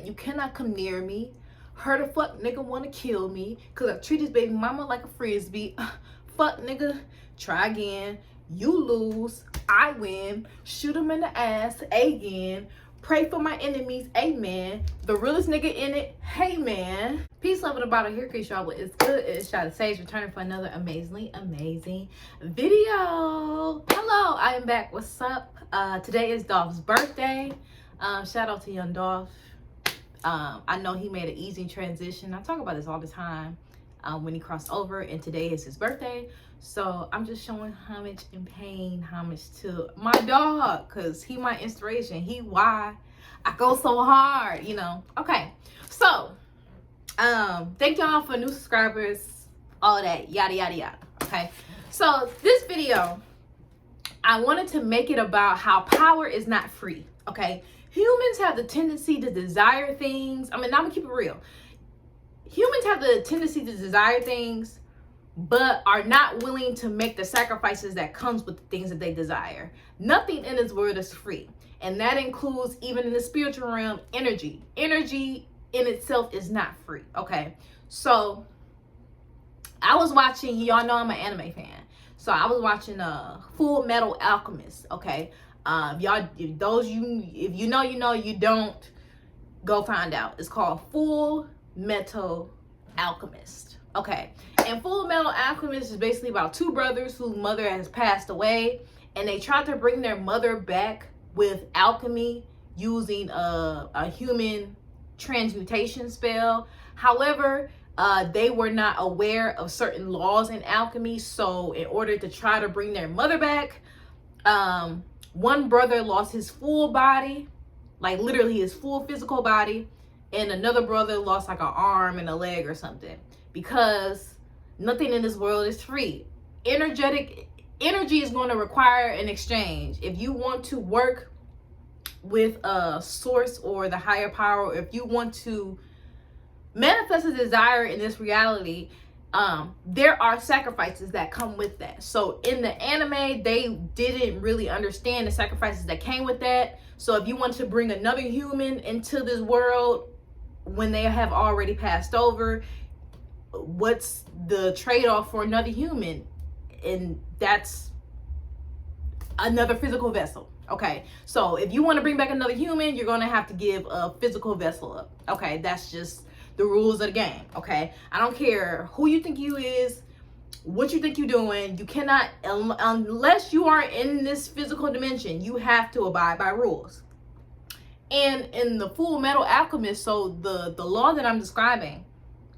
you cannot come near me. Heard a fuck nigga wanna kill me, cause I treat his baby mama like a frisbee. Fuck nigga, try again. You lose, I win. Shoot him in the ass again. Pray for my enemies, amen. The realest nigga in it, hey man. Peace, love, and about it here, y'all. What is good? It's ShyTheGemini returning for another amazing video. Hello, I am back. What's up? Today is Dolph's birthday. Shout out to young Dolph. I know he made an easy transition. I talk about this all the time when he crossed over, and today is his birthday. So I'm just showing homage and paying homage to my dog, because he my inspiration. He why I go so hard, you know. Okay, so thank y'all for new subscribers, all that yada yada yada. Okay, so this video, I wanted to make it about how power is not free. Okay, humans have the tendency to desire things. I mean, I'm gonna keep it real. Humans have the tendency to desire things, but are not willing to make the sacrifices that comes with the things that they desire. Nothing in this world is free. And that includes, even in the spiritual realm, energy. Energy in itself is not free, okay? So, I was watching, y'all know I'm an anime fan. So, I was watching Full Metal Alchemist, okay? If you know, you know. You don't, go find out. It's called Full Metal Alchemist, okay? And Full Metal Alchemist is basically about two brothers whose mother has passed away, and they tried to bring their mother back with alchemy using a human transmutation spell. However, they were not aware of certain laws in alchemy, so in order to try to bring their mother back, one brother lost his full body, like literally his full physical body, and another brother lost like an arm and a leg or something, because nothing in this world is free. Energy is going to require an exchange. If you want to work with a source or the higher power, if you want to manifest a desire in this reality, there are sacrifices that come with that. So in the anime, they didn't really understand the sacrifices that came with that. So if you want to bring another human into this world when they have already passed over, what's the trade-off for another human? And that's another physical vessel. Okay, so if you want to bring back another human, you're going to have to give a physical vessel up. Okay, that's just the rules of the game. Okay, I don't care who you think you is, what you think you're doing. You cannot, unless you are in this physical dimension, you have to abide by rules. And in the Full Metal Alchemist, so the law that I'm describing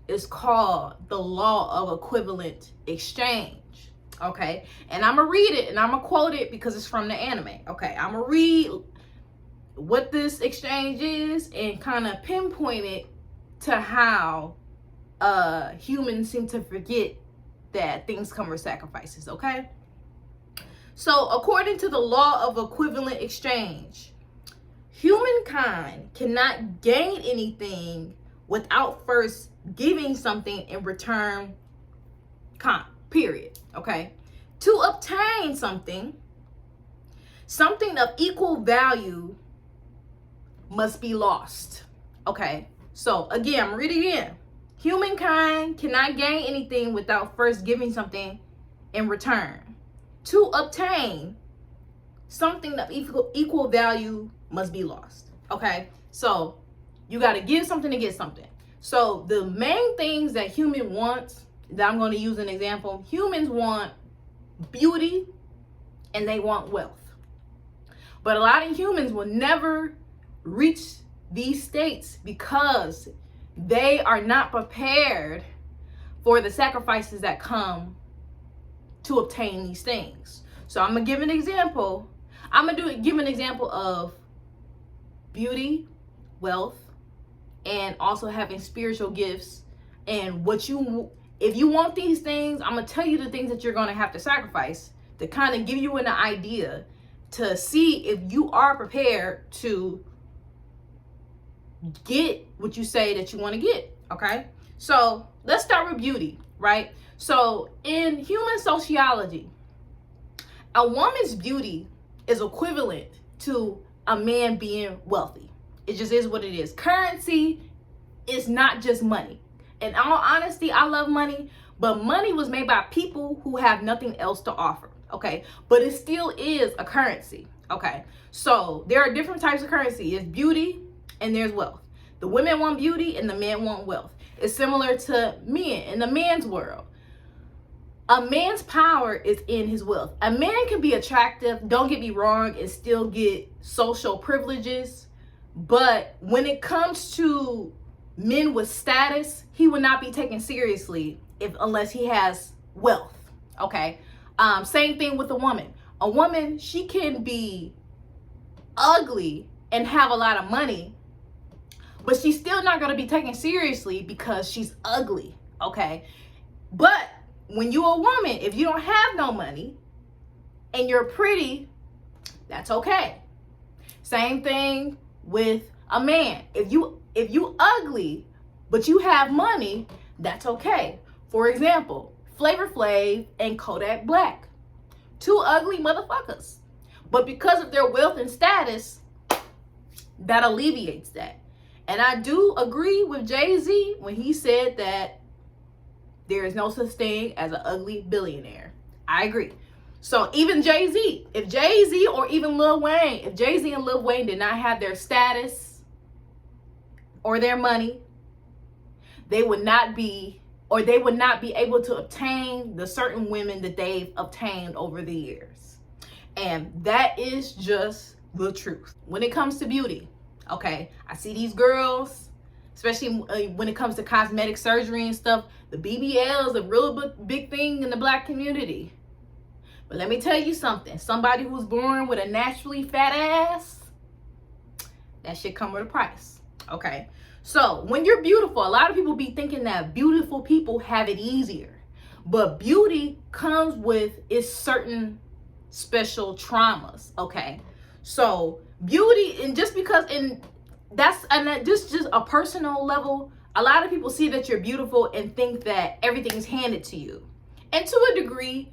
is called the law of equivalent exchange. Okay, and I'm gonna read it and I'm gonna quote it because it's from the anime. Okay, I'm gonna read what this exchange is and kind of pinpoint it to how humans seem to forget that things come with sacrifices. Okay, so according to the law of equivalent exchange, humankind cannot gain anything without first giving something in return, period. Okay, to obtain something of equal value must be lost. Okay, so again, I'm reading again. Humankind cannot gain anything without first giving something in return. To obtain something of equal value must be lost. Okay, so you got to give something to get something. So the main things that human wants, that I'm going to use an example, humans want beauty and they want wealth. But a lot of humans will never reach these states because they are not prepared for the sacrifices that come to obtain these things. So I'm going to give an example. I'm going to give an example of beauty, wealth, and also having spiritual gifts. And if you want these things, I'm going to tell you the things that you're going to have to sacrifice to kind of give you an idea to see if you are prepared to get what you say that you want to get. Okay, so let's start with beauty, right? So in human sociology, a woman's beauty is equivalent to a man being wealthy. It just is what it is. Currency is not just money. In all honesty, I love money, but money was made by people who have nothing else to offer, okay? But it still is a currency, okay? So there are different types of currency. It's beauty and there's wealth. The women want beauty and the men want wealth. It's similar to men in the man's world. A man's power is in his wealth. A man can be attractive, don't get me wrong, and still get social privileges. But when it comes to men with status, he would not be taken seriously unless he has wealth, okay? Same thing with a woman. A woman, she can be ugly and have a lot of money, but she's still not going to be taken seriously because she's ugly, okay? But when you're a woman, if you don't have no money and you're pretty, that's okay. Same thing with a man. If you ugly but you have money, that's okay. For example, Flavor Flav and Kodak Black, two ugly motherfuckers, but because of their wealth and status, that alleviates that. And I do agree with Jay-Z when he said that there is no such thing as an ugly billionaire. I agree. So even Jay-Z, if Jay-Z or even Lil Wayne, if Jay-Z and Lil Wayne did not have their status or their money, they would not be able to obtain the certain women that they've obtained over the years. And that is just the truth. When it comes to beauty, okay, I see these girls, especially when it comes to cosmetic surgery and stuff, the BBL is a real big thing in the Black community. But let me tell you something. Somebody who's born with a naturally fat ass, that shit come with a price, okay? So when you're beautiful, a lot of people be thinking that beautiful people have it easier. But beauty comes with its certain special traumas, okay? So beauty, and just because just a personal level, a lot of people see that you're beautiful and think that everything is handed to you. And to a degree,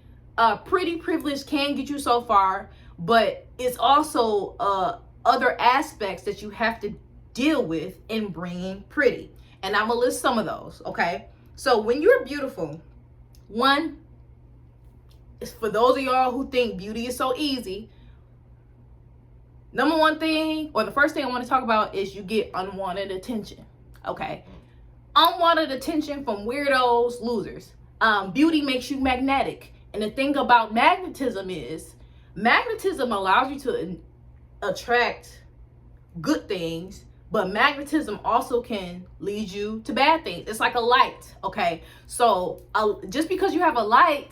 pretty privilege can get you so far, but it's also other aspects that you have to deal with in bringing pretty. And I'm gonna list some of those, okay? So when you're beautiful, one, is for those of y'all who think beauty is so easy, number one thing, or the first thing I want to talk about, is you get unwanted attention, okay? Unwanted attention from weirdos, losers. Beauty makes you magnetic. And the thing about magnetism is, magnetism allows you to attract good things, but magnetism also can lead you to bad things. It's like a light, okay? So just because you have a light,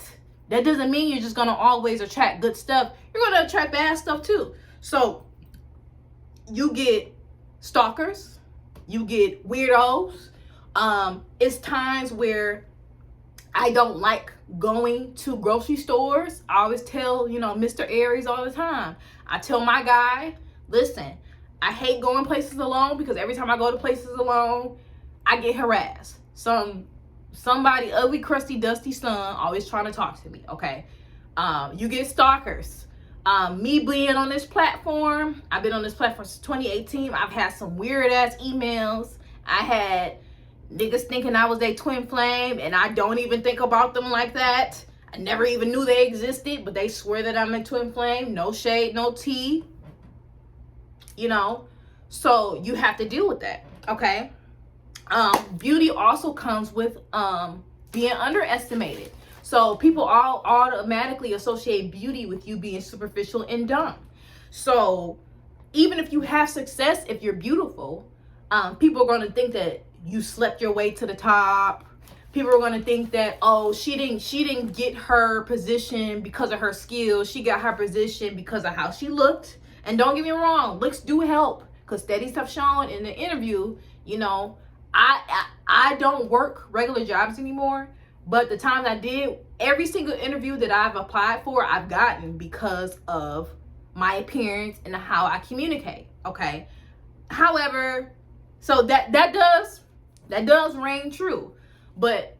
that doesn't mean you're just gonna always attract good stuff. You're gonna attract bad stuff too. So you get stalkers, you get weirdos. It's times where I don't like going to grocery stores. I always tell, Mr. Aries all the time. I tell my guy, listen, I hate going places alone because every time I go to places alone, I get harassed. Somebody ugly, crusty, dusty son always trying to talk to me, okay? You get stalkers. Me being on this platform, I've been on this platform since 2018. I've had some weird ass emails. I had niggas thinking I was their twin flame, and I don't even think about them like that. I never even knew they existed, but they swear that I'm a twin flame. No shade, no tea. So you have to deal with that, okay? Beauty also comes with being underestimated. So people all automatically associate beauty with you being superficial and dumb. So even if you have success, if you're beautiful, people are going to think that you slept your way to the top. People are going to think that, oh, she didn't get her position because of her skills. She got her position because of how she looked. And don't get me wrong, looks do help, because Steady stuff shown in the interview, I don't work regular jobs anymore, but the times I did, every single interview that I've applied for, I've gotten because of my appearance and how I communicate, okay? However, so that does ring true. But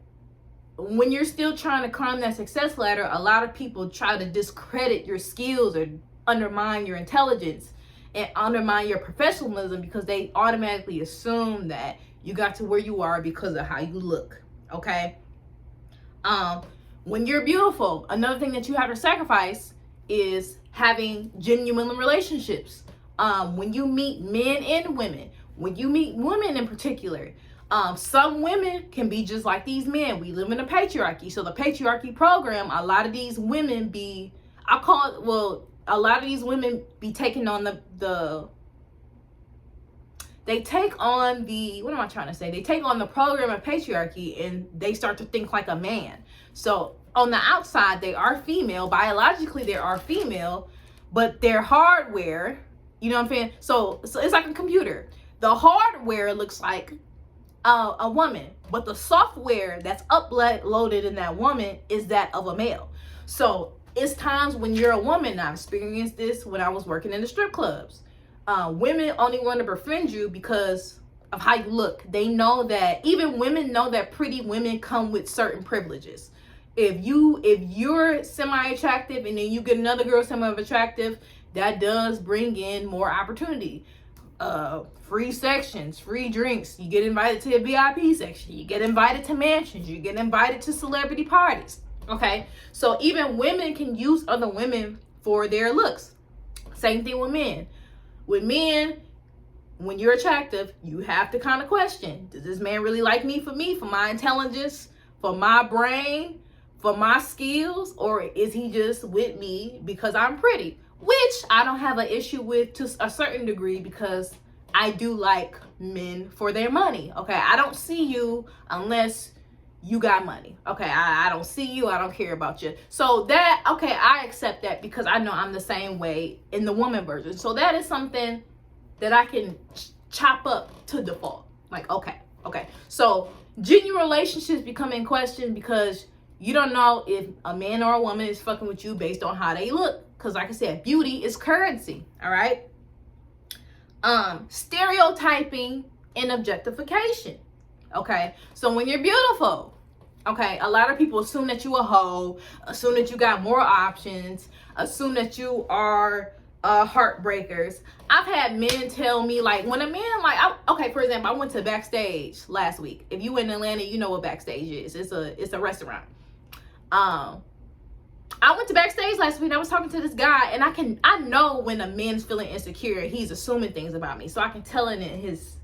when you're still trying to climb that success ladder, a lot of people try to discredit your skills or undermine your intelligence. and undermine your professionalism because they automatically assume that you got to where you are because of how you look. Okay. When you're beautiful, another thing that you have to sacrifice is having genuine relationships. When you meet men and women, when you meet women in particular, some women can be just like these men. We live in a patriarchy. So the patriarchy program, a lot of these women be, a lot of these women be taking on they take on the program of patriarchy, and they start to think like a man. So on the outside, they are female. Biologically, they are female, but their hardware, you know what I'm saying? So it's like a computer. The hardware looks like a woman, but the software that's uploaded in that woman is that of a male. So it's times when you're a woman, I've experienced this when I was working in the strip clubs. Women only want to befriend you because of how you look. They know that, even women know that pretty women come with certain privileges. If you're semi-attractive and then you get another girl semi-attractive, that does bring in more opportunity. Free sections, free drinks, you get invited to a VIP section, you get invited to mansions, you get invited to celebrity parties. Okay, so even women can use other women for their looks. Same thing with men. With men, when you're attractive, you have to kind of question, does this man really like me, for my intelligence, for my brain, for my skills, or is he just with me because I'm pretty? Which I don't have an issue with to a certain degree, because I do like men for their money. Okay, I don't see you unless you got money. Okay, I don't see you, I don't care about you. So that, okay, I accept that because I know I'm the same way in the woman version. So that is something that I can chop up to default. Like, okay. So genuine relationships become in question because you don't know if a man or a woman is fucking with you based on how they look. Because like I said, beauty is currency. All right. Stereotyping and objectification. Okay. So when you're beautiful, okay, a lot of people assume that you a hoe, assume that you got more options, assume that you are heartbreakers. I've had men tell me, like, when a man, like, okay, for example, I went to Backstage last week. If you in Atlanta, you know what Backstage is. It's a restaurant. I went to Backstage last week and I was talking to this guy, and I know when a man's feeling insecure, he's assuming things about me. So I can tell it in his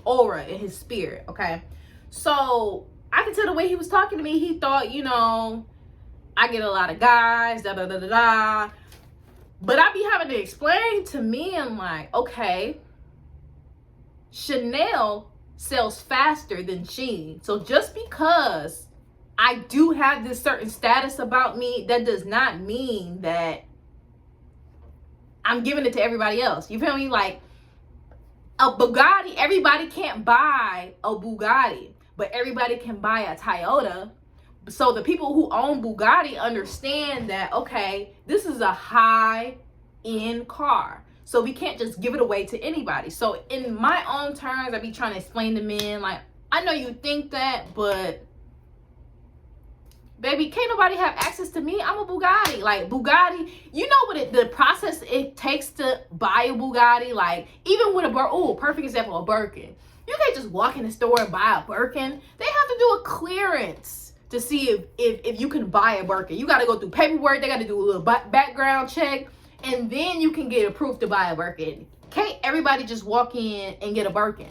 aura, in his spirit, okay? So I can tell the way he was talking to me, he thought, you know, I get a lot of guys, da da da da da. But I be having to explain to men, like, okay, Chanel sells faster than Shein. So just because I do have this certain status about me, that does not mean that I'm giving it to everybody else. You feel me? Like, a Bugatti, everybody can't buy a Bugatti, but everybody can buy a Toyota. So the people who own Bugatti understand that, okay, this is a high-end car. So we can't just give it away to anybody. So in my own terms, I be trying to explain to men, like, I know you think that, but baby, can't nobody have access to me. I'm a Bugatti. Like, Bugatti, you know what the process it takes to buy a Bugatti. Like, even with perfect example, a Birkin. You can't just walk in the store and buy a Birkin. They have to do a clearance to see if you can buy a Birkin. You got to go through paperwork. They got to do a little background check, and then you can get approved to buy a Birkin. Can't everybody just walk in and get a Birkin?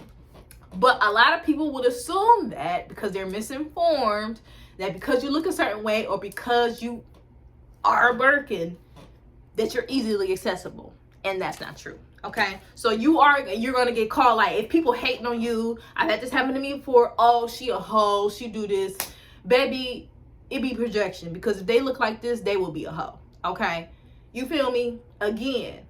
But a lot of people would assume that because they're misinformed, that because you look a certain way or because you are a Birkin, that you're easily accessible. And that's not true. Okay, so you're gonna get called, like, if people hating on you. I've had this happen to me before. Oh, she a hoe, she do this. Baby, it be projection, because if they look like this, they will be a hoe. Okay, you feel me? Again,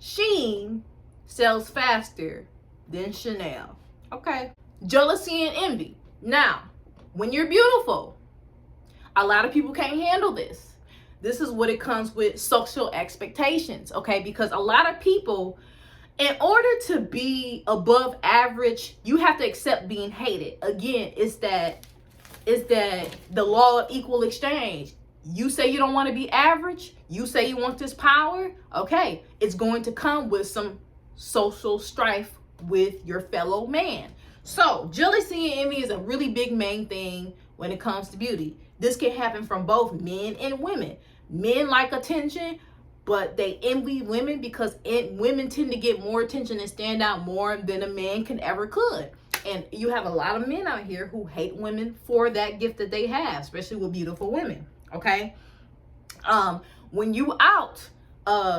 Shein sells faster than Chanel. Okay, jealousy and envy. Now, when you're beautiful, a lot of people can't handle this. This is what it comes with social expectations, okay? Because a lot of people, in order to be above average, you have to accept being hated. Again, it's that the law of equal exchange. You say you don't want to be average. You say you want this power. Okay, it's going to come with some social strife with your fellow man. So jealousy and envy is a really big main thing when it comes to beauty. This can happen from both men and women. Men like attention, but they envy women because women tend to get more attention and stand out more than a man can ever could. And you have a lot of men out here who hate women for that gift that they have, especially with beautiful women. Okay. When you out,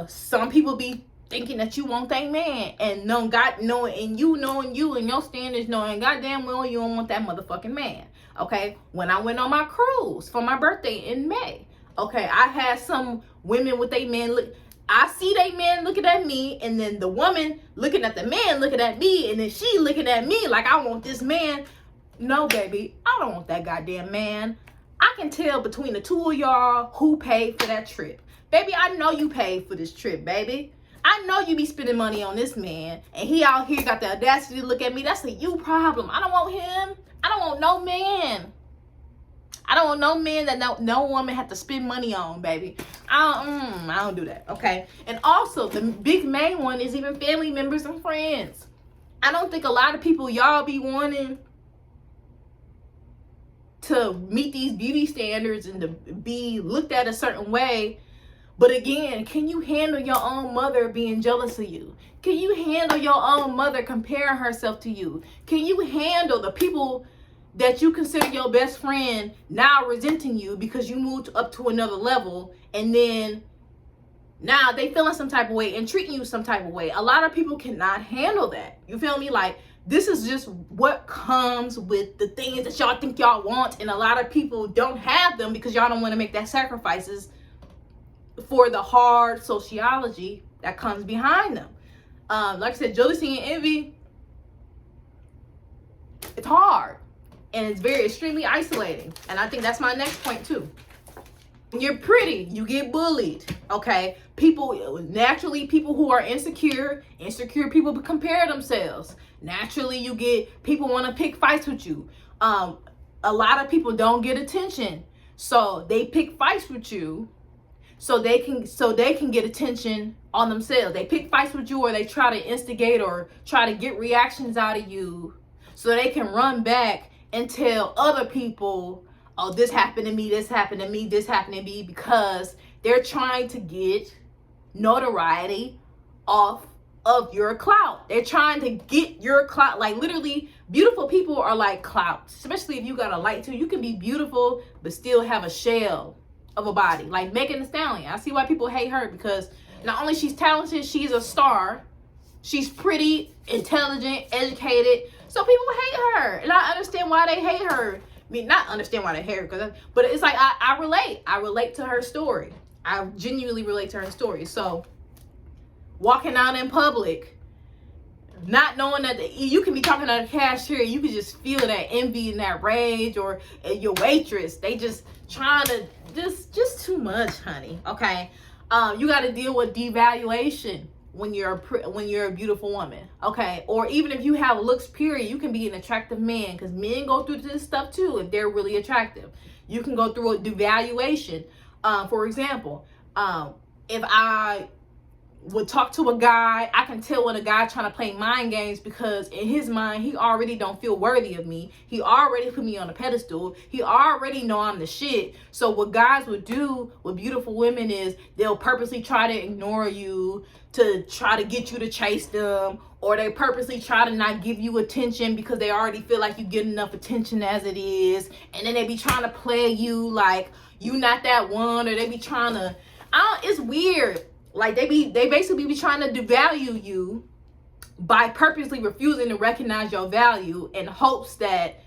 some people be thinking that you want that man, and knowing you and your standards knowing goddamn well you don't want that motherfucking man. Okay. When I went on my cruise for my birthday in May, okay, I had some women with they men look. I see they man looking at me, and then the woman looking at the man looking at me, and then she looking at me like I want this man. No, baby, I don't want that goddamn man. I can tell between the two of y'all who paid for that trip. Baby, I know you paid for this trip, baby. I know you be spending money on this man, and he out here got the audacity to look at me. That's a you problem. I don't want him. I don't want no man. I don't want no man that no woman have to spend money on, baby. I don't do that, okay? And also, the big main one is even family members and friends. I don't think a lot of people, y'all be wanting to meet these beauty standards and to be looked at a certain way. But again, can you handle your own mother being jealous of you? Can you handle your own mother comparing herself to you? Can you handle the people that you consider your best friend now resenting you because you moved up to another level, and then now they feeling some type of way and treating you some type of way? A lot of people cannot handle that. You feel me? Like, this is just what comes with the things that y'all think y'all want, and a lot of people don't have them because y'all don't want to make that sacrifices for the hard sociology that comes behind them. Like I said, jealousy and envy, it's hard. And it's very extremely isolating. And I think that's my next point too. When you're pretty, you get bullied. Okay. People who are insecure people compare themselves. Naturally, you get people want to pick fights with you. A lot of people don't get attention. So they pick fights with you so they can get attention on themselves. They pick fights with you, or they try to instigate or try to get reactions out of you so they can run back and tell other people, oh, this happened to me, this happened to me, this happened to me, because they're trying to get notoriety off of your clout. They're trying to get your clout. Like, literally, beautiful people are like clout, especially if you got a light too. You can be beautiful but still have a shell of a body. Like Megan Thee Stallion. I see why people hate her, because not only she's talented, she's a star. She's pretty, intelligent, educated. So people hate her, and I understand why they hate her. I mean, not understand why they hate her, but it's like I relate. I relate to her story. I genuinely relate to her story. So walking out in public, not knowing that you can be talking to a cashier, you can just feel that envy and that rage, or your waitress, they just trying to just too much, honey. Okay, you got to deal with devaluation when you're a beautiful woman, okay? Or even if you have looks, period, you can be an attractive man, because men go through this stuff too. If they're really attractive, you can go through a devaluation. For example, if I would talk to a guy, I can tell when a guy trying to play mind games, because in his mind, he already don't feel worthy of me. He already put me on a pedestal. He already know I'm the shit. So what guys would do with beautiful women is they'll purposely try to ignore you to try to get you to chase them, or they purposely try to not give you attention because they already feel like you get enough attention as it is. And then they be trying to play you like you not that one, or they be trying to, it's weird. Like they basically be trying to devalue you by purposely refusing to recognize your value in hopes that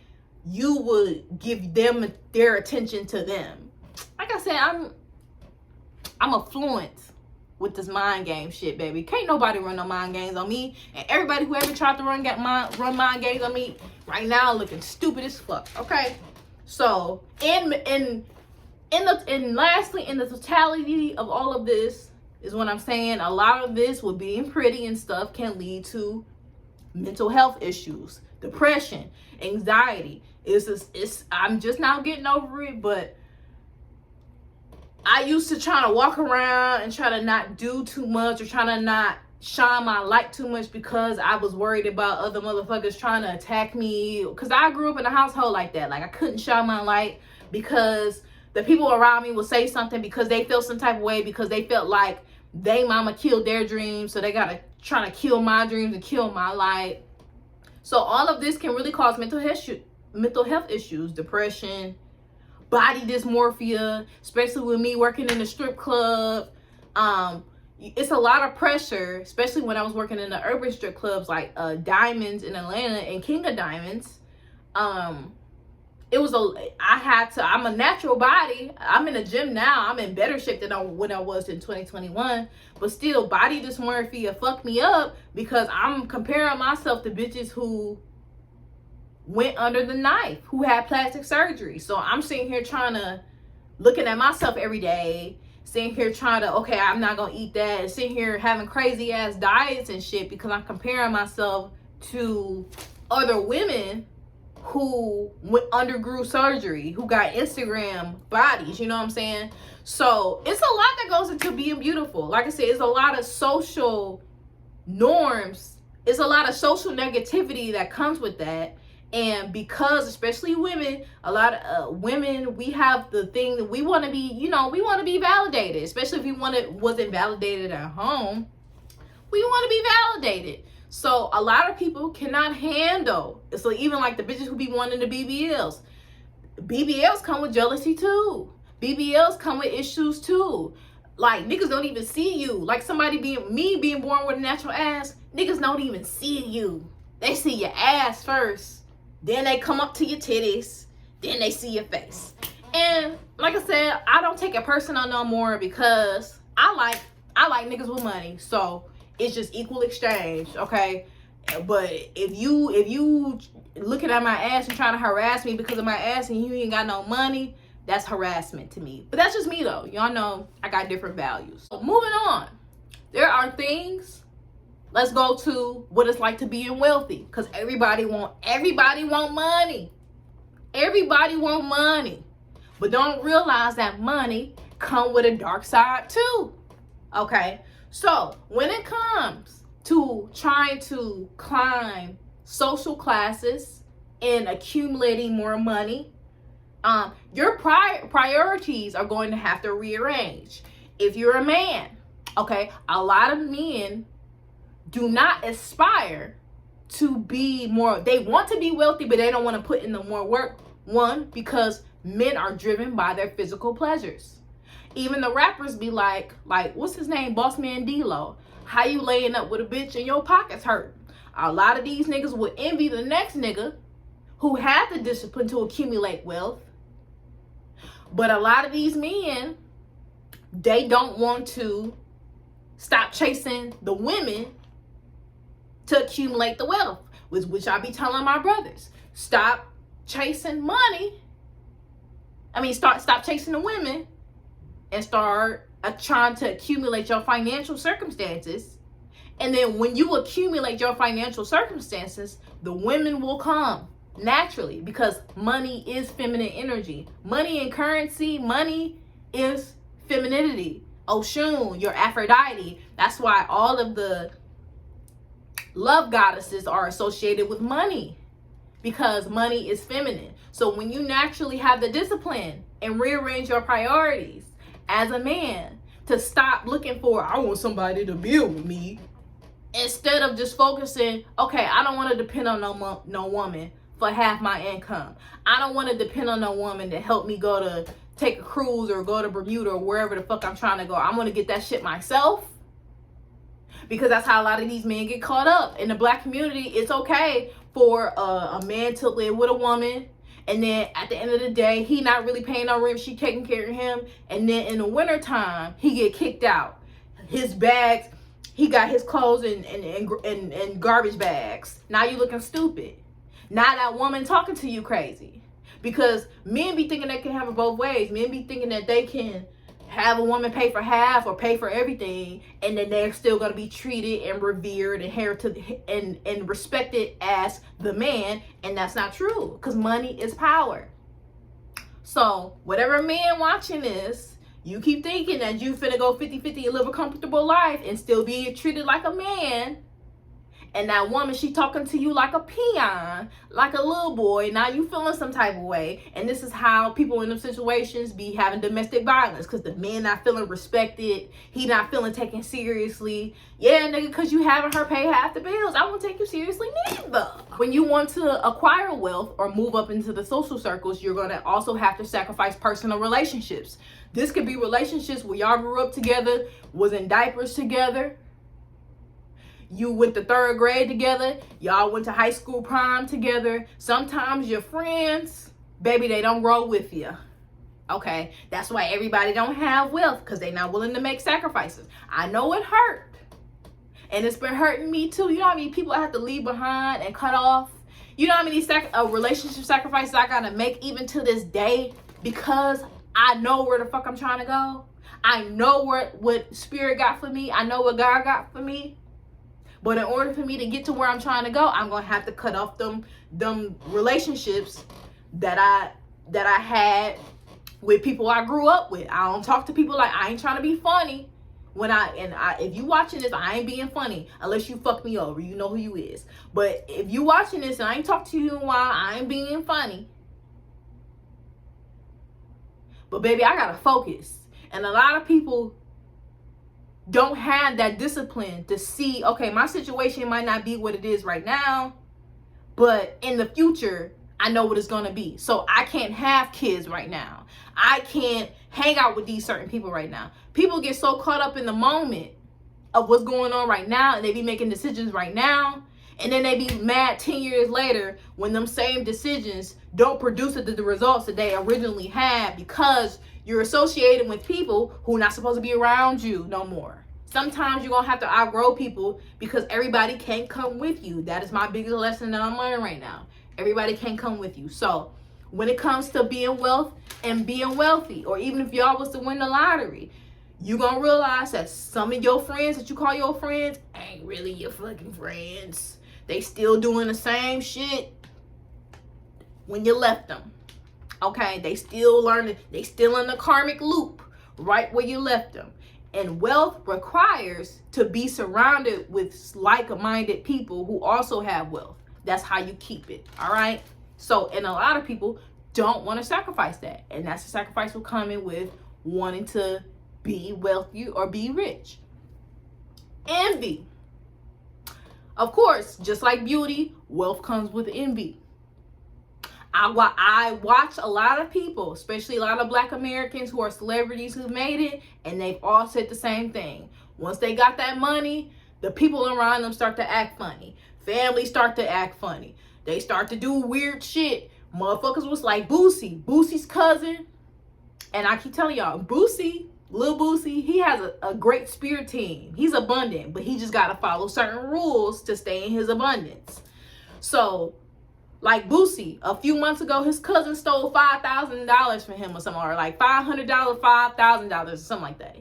you would give them their attention to them. Like I said, I'm affluent with this mind game shit, baby. Can't nobody run no mind games on me. And everybody who ever tried to run mind games on me right now looking stupid as fuck. Okay, so and lastly, in the totality of all of this, is what I'm saying, a lot of this with being pretty and stuff can lead to mental health issues, depression, anxiety. I'm just now getting over it, but I used to try to walk around and try to not do too much, or try to not shine my light too much, because I was worried about other motherfuckers trying to attack me. Because I grew up in a household like that. Like, I couldn't shine my light because the people around me would say something because they felt some type of way, because they felt like they mama killed their dreams, so they gotta try to kill my dreams and kill my light. So all of this can really cause mental health issues, depression, body dysmorphia, especially with me working in a strip club. It's a lot of pressure, especially when I was working in the urban strip clubs like Diamonds in Atlanta and King of Diamonds. I'm a natural body. I'm in a gym now. I'm in better shape than when I was in 2021. But still, body dysmorphia fucked me up, because I'm comparing myself to bitches who went under the knife, who had plastic surgery. So I'm sitting here looking at myself every day, sitting here okay, I'm not gonna eat that, and sitting here having crazy ass diets and shit, because I'm comparing myself to other women who undergrew surgery, who got Instagram bodies, you know what I'm saying? So it's a lot that goes into being beautiful. Like I said, it's a lot of social norms. It's a lot of social negativity that comes with that. And because, especially women, a lot of women, we have the thing that we want to be, we want to be validated, especially if we wasn't validated at home. We want to be validated. So a lot of people cannot handle. So even like the bitches who be wanting the BBLs. BBLs come with jealousy too. BBLs come with issues too. Like, niggas don't even see you. Like, me being born with a natural ass, niggas don't even see you. They see your ass first. Then they come up to your titties. Then they see your face. And like I said, I don't take it personal no more, because I like niggas with money. So it's just equal exchange, okay? But if you looking at my ass and trying to harass me because of my ass and you ain't got no money, that's harassment to me. But that's just me though. Y'all know I got different values. So moving on. There are things. Let's go to what it's like to being wealthy, because everybody want money. Everybody want money. But don't realize that money come with a dark side too. Okay? So when it comes to trying to climb social classes and accumulating more money, your priorities are going to have to rearrange. If you're a man, okay, a lot of men do not aspire to be more. They want to be wealthy, but they don't want to put in the more work. One, because men are driven by their physical pleasures. Even the rappers be like what's his name, Boss Man D-Lo, how you laying up with a bitch and your pockets hurt? A lot of these niggas would envy the next nigga who had the discipline to accumulate wealth. But a lot of these men, they don't want to stop chasing the women to accumulate the wealth, which I be telling my brothers. Stop chasing money. Stop chasing the women and start trying to accumulate your financial circumstances. And then when you accumulate your financial circumstances, the women will come naturally, because money is feminine energy. Money and currency, money is femininity. Oshun, your Aphrodite. That's why all of the love goddesses are associated with money, because money is feminine. So when you naturally have the discipline and rearrange your priorities as a man to stop looking for, I want somebody to build with me, instead of just focusing, okay, I don't want to depend on no woman for half my income. I don't want to depend on no woman to help me go to take a cruise or go to Bermuda or wherever the fuck I'm trying to go. I'm going to get that shit myself. Because that's how a lot of these men get caught up. In the black community, it's okay for a man to live with a woman, and then at the end of the day, he not really paying no rent, she taking care of him, and then in the wintertime, he get kicked out. His bags, he got his clothes in garbage bags. Now you looking stupid. Now that woman talking to you crazy. Because men be thinking they can have it both ways. Men be thinking that they can have a woman pay for half or pay for everything, and then they're still going to be treated and revered and respected as the man. And that's not true, because money is power. So whatever man watching this, You keep thinking that you finna go 50-50 and live a comfortable life and still be treated like a man. And that woman, she talking to you like a peon, like a little boy. Now you feeling some type of way. And this is how people in them situations be having domestic violence. Because the man not feeling respected. He not feeling taken seriously. Yeah, nigga, because you having her pay half the bills. I won't take you seriously neither. When you want to acquire wealth or move up into the social circles, you're going to also have to sacrifice personal relationships. This could be relationships where y'all grew up together, was in diapers together. You went to 3rd grade together. Y'all went to high school prom together. Sometimes your friends, baby, they don't grow with you. Okay, that's why everybody don't have wealth, because they not willing to make sacrifices. I know it hurt. And it's been hurting me too. You know how many people I have to leave behind and cut off? You know how many relationship sacrifices I gotta make even to this day, because I know where the fuck I'm trying to go. I know what spirit got for me. I know what God got for me. But in order for me to get to where I'm trying to go, I'm gonna have to cut off them relationships that I had with people I grew up with. I don't talk to people like, I ain't trying to be funny. If you watching this, I ain't being funny unless you fuck me over. You know who you is. But if you watching this and I ain't talked to you in a while, I ain't being funny. But baby, I gotta focus. And a lot of people don't have that discipline to see, okay, my situation might not be what it is right now, but in the future, I know what it's going to be. So I can't have kids right now. I can't hang out with these certain people right now. People get so caught up in the moment of what's going on right now, and they be making decisions right now, and then they be mad 10 years later when them same decisions don't produce the results that they originally had, because you're associated with people who are not supposed to be around you no more. Sometimes you're going to have to outgrow people because everybody can't come with you. That is my biggest lesson that I'm learning right now. Everybody can't come with you. So when it comes to being wealth and being wealthy, or even if y'all was to win the lottery, you're going to realize that some of your friends that you call your friends ain't really your fucking friends. They still doing the same shit when you left them. Okay, they still learning, they still in the karmic loop right where you left them. And wealth requires to be surrounded with like-minded people who also have wealth. That's how you keep it, all right? So, and a lot of people don't want to sacrifice that. And that's the sacrifice will come in with wanting to be wealthy or be rich. Envy. Of course, just like beauty, wealth comes with envy. I watch a lot of people, especially a lot of Black Americans who are celebrities who made it, and they've all said the same thing. Once they got that money, the people around them start to act funny. Families start to act funny. They start to do weird shit. Motherfuckers was like Boosie's cousin. And I keep telling y'all, Lil Boosie, he has a great spirit team. He's abundant, but he just got to follow certain rules to stay in his abundance. So, like Boosie, a few months ago, his cousin stole $5,000 from him or something, or like $500, $5,000 or something like that.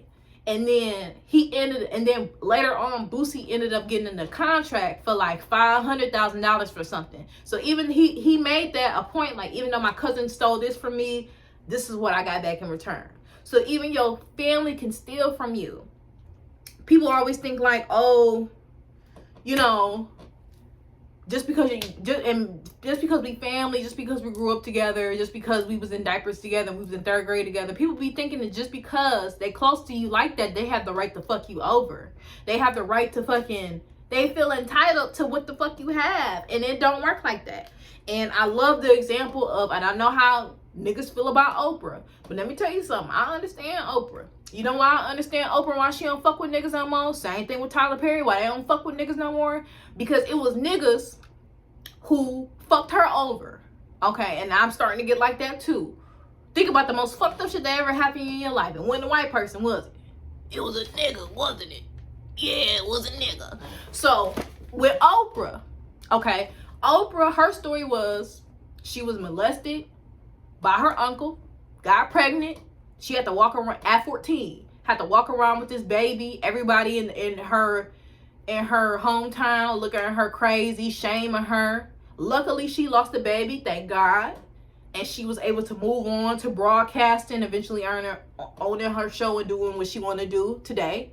And then later on, Boosie ended up getting in the contract for like $500,000 for something. So even he made that a point, like, even though my cousin stole this from me, this is what I got back in return. So even your family can steal from you. People always think like, oh, you know, just because we family, just because we grew up together, just because we was in diapers together, we was in 3rd grade together, people be thinking that just because they close to you like that, they have the right to fuck you over. They have the right to they feel entitled to what the fuck you have, and it don't work like that. And I love the example of, and I know how niggas feel about Oprah, but let me tell you something. I understand Oprah. You know why I understand Oprah, why she don't fuck with niggas no more? Same thing with Tyler Perry, why they don't fuck with niggas no more? Because it was niggas who fucked her over. Okay, and I'm starting to get like that too. Think about the most fucked up shit that ever happened in your life. And when the white person was it? It was a nigga, wasn't it? Yeah, it was a nigga. So, with Oprah, okay, Oprah, her story was she was molested by her uncle, got pregnant. She had to walk around at 14, had to walk around with this baby. Everybody in her hometown looking at her crazy, shaming her. Luckily, she lost the baby, thank God. and she was able to move on to broadcasting, eventually owning her show and doing what she want to do today.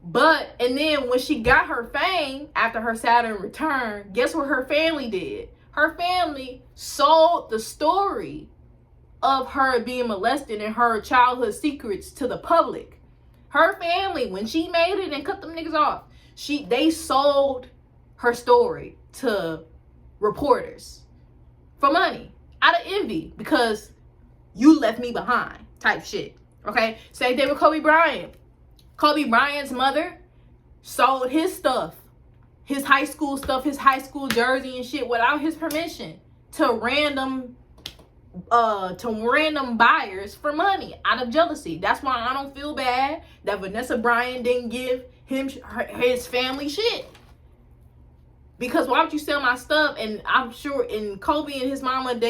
And then when she got her fame after her Saturn return, guess what her family did? Her family sold the story of her being molested and her childhood secrets to the public. Her family, when she made it and cut them niggas off, they sold her story to reporters for money out of envy, because you left me behind type shit. Okay, same thing with Kobe Bryant. Kobe Bryant's mother sold his stuff, his high school stuff, his high school jersey and shit without his permission to random buyers for money out of jealousy. That's why I don't feel bad that Vanessa Bryant didn't give his family shit. Because why would you sell my stuff? And I'm sure, and Kobe and his mama, and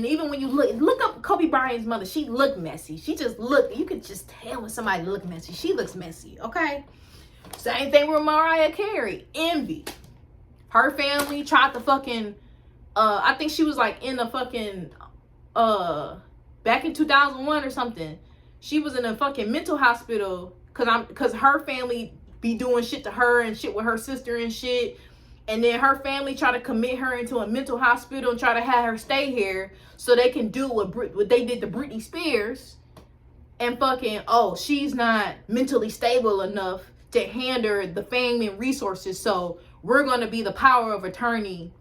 even when you look up Kobe Bryant's mother, she looked messy. She just looked, you could just tell when somebody look messy. She looks messy, okay? Same thing with Mariah Carey. Envy. Her family tried to fucking, I think she was like in a fucking, back in 2001 or something. She was in a fucking mental hospital because her family be doing shit to her and shit with her sister and shit. And then her family try to commit her into a mental hospital and try to have her stay here so they can do what they did to Britney Spears. And fucking, she's not mentally stable enough to handle the fame and resources. So we're going to be the power of attorney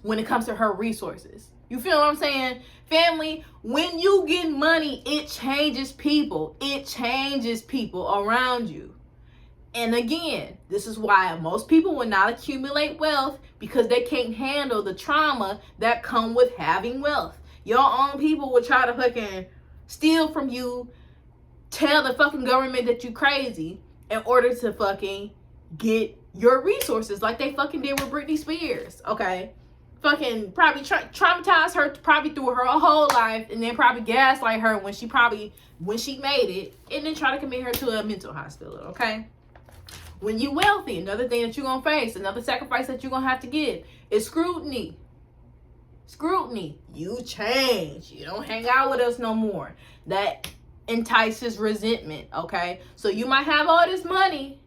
when it comes to her resources. You feel what I'm saying? Family, when you get money, it changes people. It changes people around you. And again, this is why most people will not accumulate wealth, because they can't handle the trauma that come with having wealth. Your own people will try to fucking steal from you, tell the fucking government that you crazy in order to fucking get your resources, like they fucking did with Britney Spears, okay? Fucking probably traumatize her probably through her whole life, and then probably gaslight her when she made it, and then try to commit her to a mental hospital, okay? When you wealthy, another thing that you're going to face, another sacrifice that you're going to have to give is scrutiny. Scrutiny. You change. You don't hang out with us no more. That entices resentment, okay? So you might have all this money,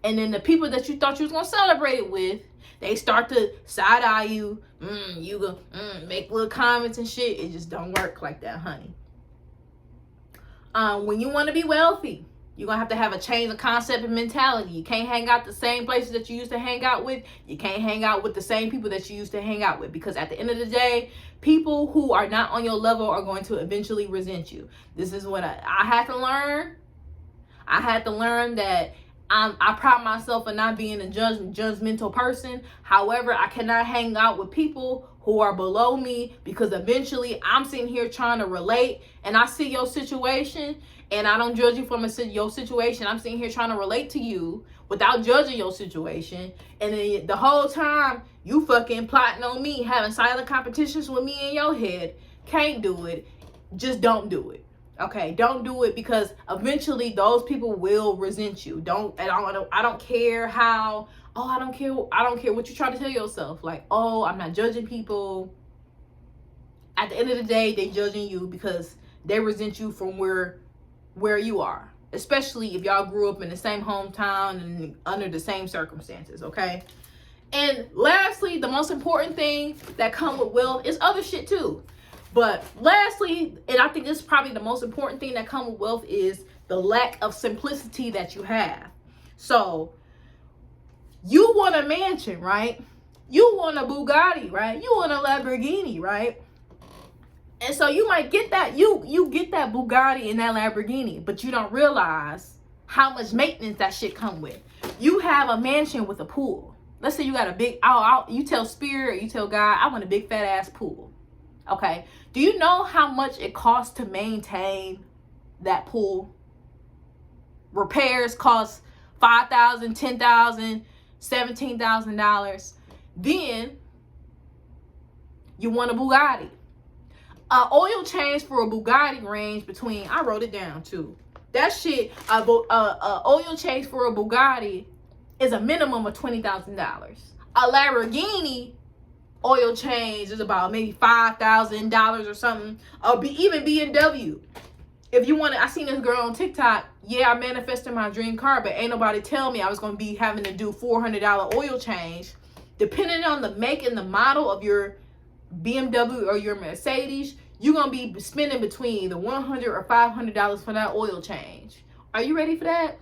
and then the people that you thought you was going to celebrate it with, they start to side-eye you. You go make little comments and shit. It just don't work like that, honey. When you want to be wealthy, you're going to have a change of concept and mentality. You can't hang out the same places that you used to hang out with. You can't hang out with the same people that you used to hang out with. Because at the end of the day, people who are not on your level are going to eventually resent you. This is what I had to learn. I had to learn that I pride myself in not being a judgmental person. However, I cannot hang out with people who are below me, because eventually I'm sitting here trying to relate, and I see your situation, and I don't judge you from your situation. I'm sitting here trying to relate to you without judging your situation, and then the whole time you fucking plotting on me, having silent competitions with me in your head. Can't do it. Just don't do it. Okay, don't do it, because eventually those people will resent you. I don't care how. I don't care what you try to tell yourself. Like, I'm not judging people. At the end of the day, they judging you because they resent you from where you are. Especially if y'all grew up in the same hometown and under the same circumstances, okay? And lastly, the most important thing that come with wealth is other shit too. But lastly, and I think this is probably the most important thing that comes with wealth, is the lack of simplicity that you have. So, you want a mansion, right? You want a Bugatti, right? You want a Lamborghini, right? And so you might get that, you get that Bugatti and that Lamborghini, but you don't realize how much maintenance that shit come with. You have a mansion with a pool. Let's say you got a big, you tell Spirit, you tell God, I want a big fat ass pool. Okay. Do you know how much it costs to maintain that pool? Repairs cost $5,000, $10,000, $17,000. Then you want a Bugatti. Oil change for a Bugatti range between, I wrote it down too. That shit, oil change for a Bugatti is a minimum of $20,000. A Lamborghini oil change is about maybe $5,000 or something, or even BMW. If you want to, I seen this girl on TikTok. Yeah, I manifested my dream car, but ain't nobody tell me I was going to be having to do $400 oil change. Depending on the make and the model of your BMW or your Mercedes, you're going to be spending between the $100 or $500 for that oil change. Are you ready for that?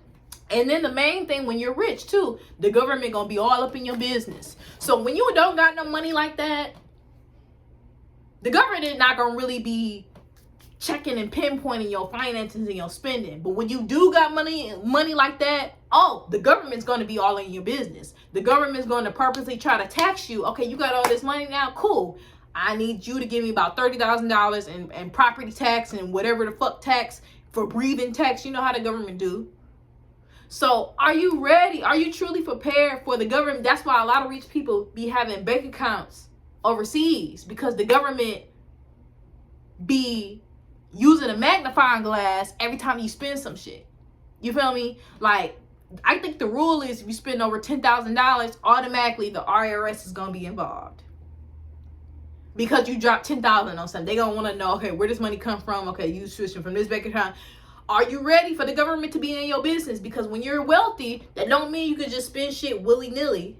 And then the main thing, when you're rich too, the government going to be all up in your business. So when you don't got no money like that, the government is not going to really be checking and pinpointing your finances and your spending. But when you do got money like that, oh, the government's going to be all in your business. The government's going to purposely try to tax you. Okay, you got all this money now, cool. I need you to give me about $30,000 in property tax and whatever the fuck tax for breathing tax. You know how the government do. So are you ready? Are you truly prepared for the government? That's why a lot of rich people be having bank accounts overseas, because the government be using a magnifying glass every time you spend some shit. You feel me? Like, I think the rule is if you spend over $10,000, automatically the IRS is going to be involved. Because you dropped $10,000 on something. They're going to want to know, okay, where does money come from? Okay, you switching from this bank account. Are you ready for the government to be in your business? Because when you're wealthy, that don't mean you can just spend shit willy-nilly,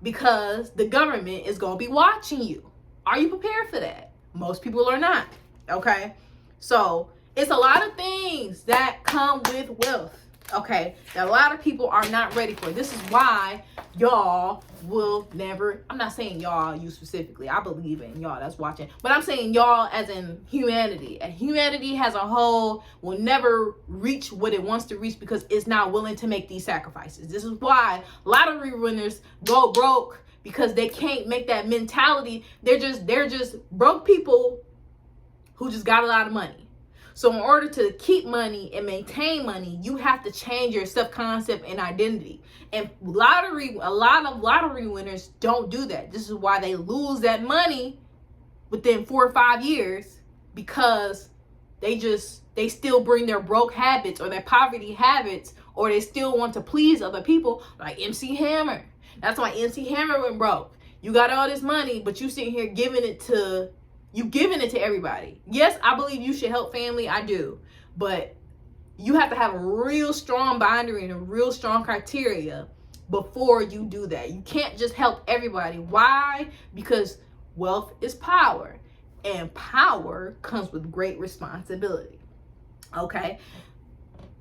because the government is going to be watching you. Are you prepared for that? Most people are not. Okay? So it's a lot of things that come with wealth, okay, that a lot of people are not ready for. This is why y'all will never, I'm not saying y'all, you specifically, I believe in y'all that's watching, but I'm saying y'all as in humanity. And humanity as a whole will never reach what it wants to reach because it's not willing to make these sacrifices. This is why lottery winners go broke, because they can't make that mentality. They're just broke people who just got a lot of money. So in order to keep money and maintain money, you have to change your self-concept and identity. And a lot of lottery winners don't do that. This is why they lose that money within 4 or 5 years, because they still bring their broke habits or their poverty habits, or they still want to please other people, like MC Hammer. That's why MC Hammer went broke. You got all this money, but you sitting here giving it to everybody. Yes, I believe you should help family. I do. But you have to have a real strong boundary and a real strong criteria before you do that. You can't just help everybody. Why? Because wealth is power, and power comes with great responsibility. Okay?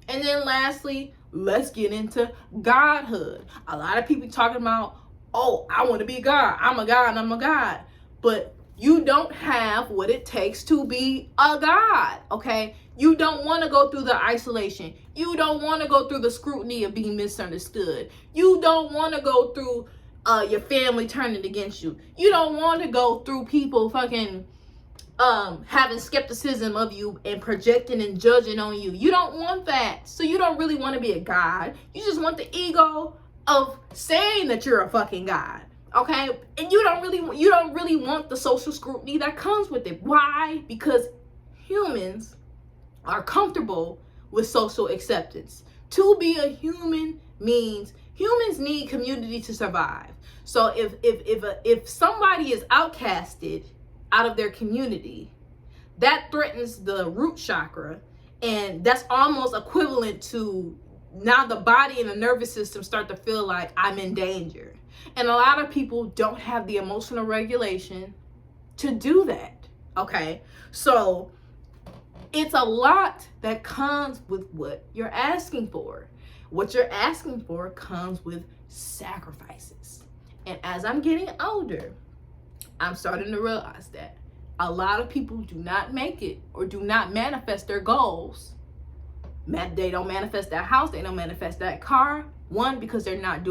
And then lastly, let's get into godhood. A lot of people talking about, oh, I want to be God. I'm a God and I'm a God. But you don't have what it takes to be a God, okay? You don't want to go through the isolation. You don't want to go through the scrutiny of being misunderstood. You don't want to go through your family turning against you. You don't want to go through people fucking having skepticism of you and projecting and judging on you. You don't want that. So you don't really want to be a God. You just want the ego of saying that you're a fucking God. Okay, and you don't really want the social scrutiny that comes with it. Why? Because humans are comfortable with social acceptance. To be a human means humans need community to survive. So if somebody is outcasted out of their community, that threatens the root chakra, and that's almost equivalent to now the body and the nervous system start to feel like I'm in danger. And a lot of people don't have the emotional regulation to do that, okay? So it's a lot that comes with what you're asking for. What you're asking for comes with sacrifices. And as I'm getting older, I'm starting to realize that a lot of people do not make it or do not manifest their goals. They don't manifest that house, they don't manifest that car. One, because they're not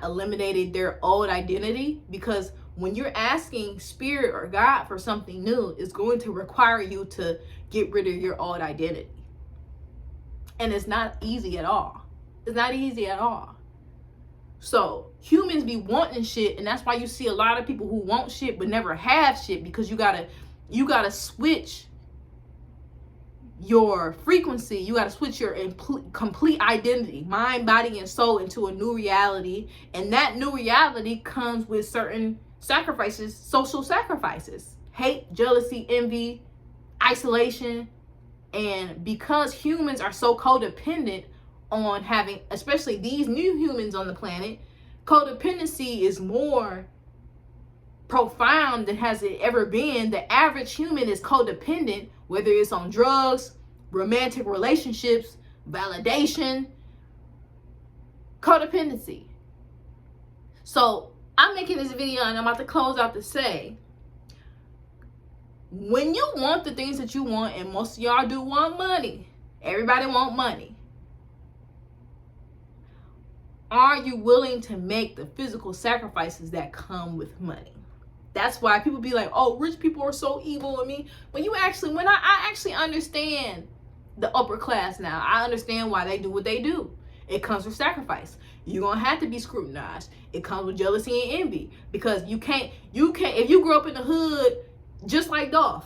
eliminating their old identity. Because when you're asking spirit or God for something new, it's going to require you to get rid of your old identity. And it's not easy at all. It's not easy at all. So humans be wanting shit, and that's why you see a lot of people who want shit but never have shit, because you gotta switch your frequency. You got to switch your complete identity, mind, body, and soul, into a new reality. And that new reality comes with certain sacrifices, social sacrifices, hate, jealousy, envy, isolation. And because humans are so codependent on having, especially these new humans on the planet, codependency is more profound than has it ever been. The average human is codependent, whether it's on drugs, romantic relationships, validation, codependency. So I'm making this video and I'm about to close out to say, when you want the things that you want, and most of y'all do want money, everybody want money, are you willing to make the physical sacrifices that come with money? That's why people be like, oh, rich people are so evil. I mean, when I actually understand the upper class now. I understand why they do what they do. It comes with sacrifice. You're gonna have to be scrutinized. It comes with jealousy and envy, because you can't, if you grew up in the hood, just like Dolph,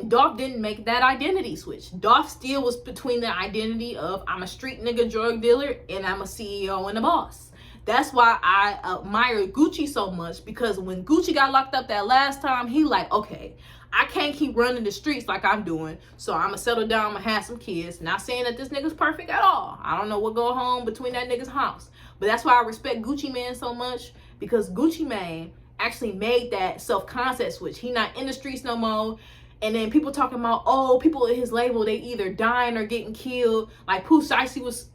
Dolph didn't make that identity switch. Dolph still was between the identity of I'm a street nigga drug dealer and I'm a CEO and a boss. That's why I admire Gucci so much, because when Gucci got locked up that last time, he like, okay, I can't keep running the streets like I'm doing, so I'm gonna settle down, I'm gonna have some kids. Not saying that this nigga's perfect at all. I don't know what go home between that nigga's house. But that's why I respect Gucci Mane so much, because Gucci Mane actually made that self-concept switch. He not in the streets no more. And then people talking about, oh, people in his label, they either dying or getting killed. Like Pooh Shiesty was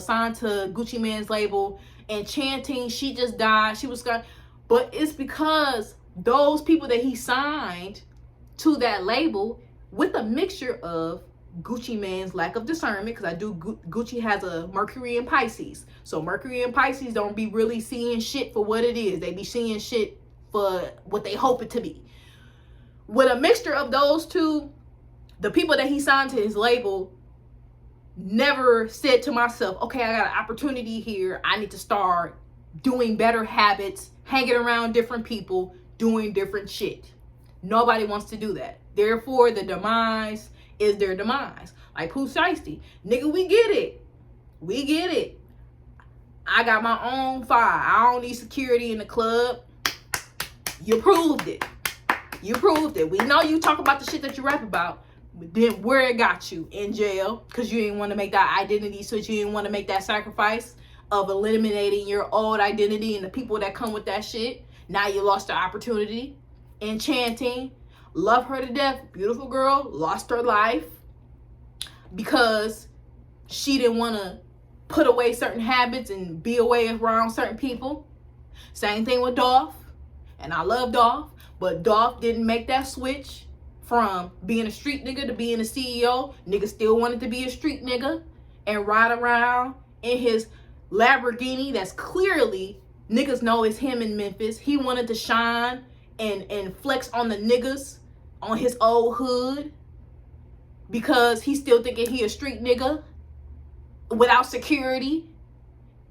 signed to Gucci Mane's label, and Chanting, she just died. She was gonna, but it's because those people that he signed to that label, with a mixture of Gucci Mane's lack of discernment, because Gucci has a Mercury in Pisces. So Mercury and Pisces don't be really seeing shit for what it is. They be seeing shit for what they hope it to be. With a mixture of those two, the people that he signed to his label never said to myself, okay, I got an opportunity here. I need to start doing better habits, hanging around different people, doing different shit. Nobody wants to do that. Therefore, the demise is their demise. Like Pooh Shiesty. Nigga, we get it. We get it. I got my own fire. I don't need security in the club. You proved it. You proved it. We know you talk about the shit that you rap about, but then where it got you? In jail, because you didn't want to make that identity switch. You didn't want to make that sacrifice of eliminating your old identity and the people that come with that shit. Now you lost the opportunity. Enchanting, love her to death, beautiful girl, lost her life because she didn't want to put away certain habits and be away around certain people. Same thing with Dolph, and I love Dolph, but Dolph didn't make that switch from being a street nigga to being a CEO. Nigga still wanted to be a street nigga and ride around in his Lamborghini that's clearly niggas know it's him in Memphis. He wanted to shine and flex on the niggas on his old hood because he's still thinking he a street nigga without security.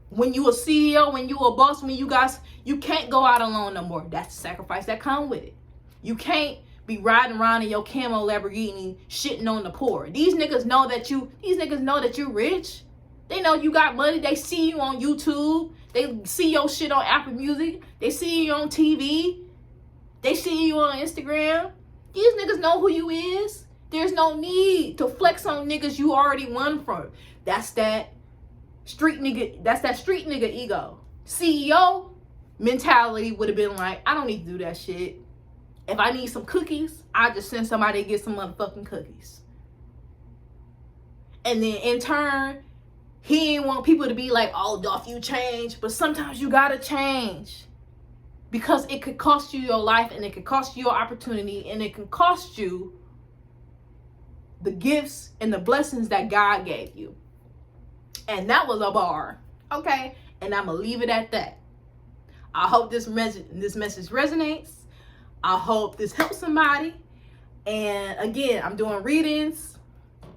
When you a CEO, when you a boss, when you can't go out alone no more. That's the sacrifice that come with it. You can't be riding around in your camo Lamborghini shitting on the poor. These niggas know that you rich. They know you got money. They see you on YouTube. They see your shit on Apple Music. They see you on TV. They see you on Instagram. These niggas know who you is. There's no need to flex on niggas you already won from. That's that street nigga ego. CEO mentality would have been like, I don't need to do that shit. If I need some cookies, I just send somebody to get some motherfucking cookies. And then in turn, he didn't want people to be like, oh, Dolph, you changed. But sometimes you gotta change. Because it could cost you your life, and it could cost you your opportunity, and it can cost you the gifts and the blessings that God gave you. And that was a bar. Okay? And I'm going to leave it at that. I hope this message resonates. I hope this helps somebody. And again, I'm doing readings,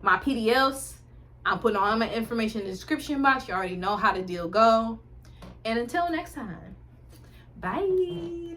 my PDFs. I'm putting all my information in the description box. You already know how the deal go. And until next time, bye.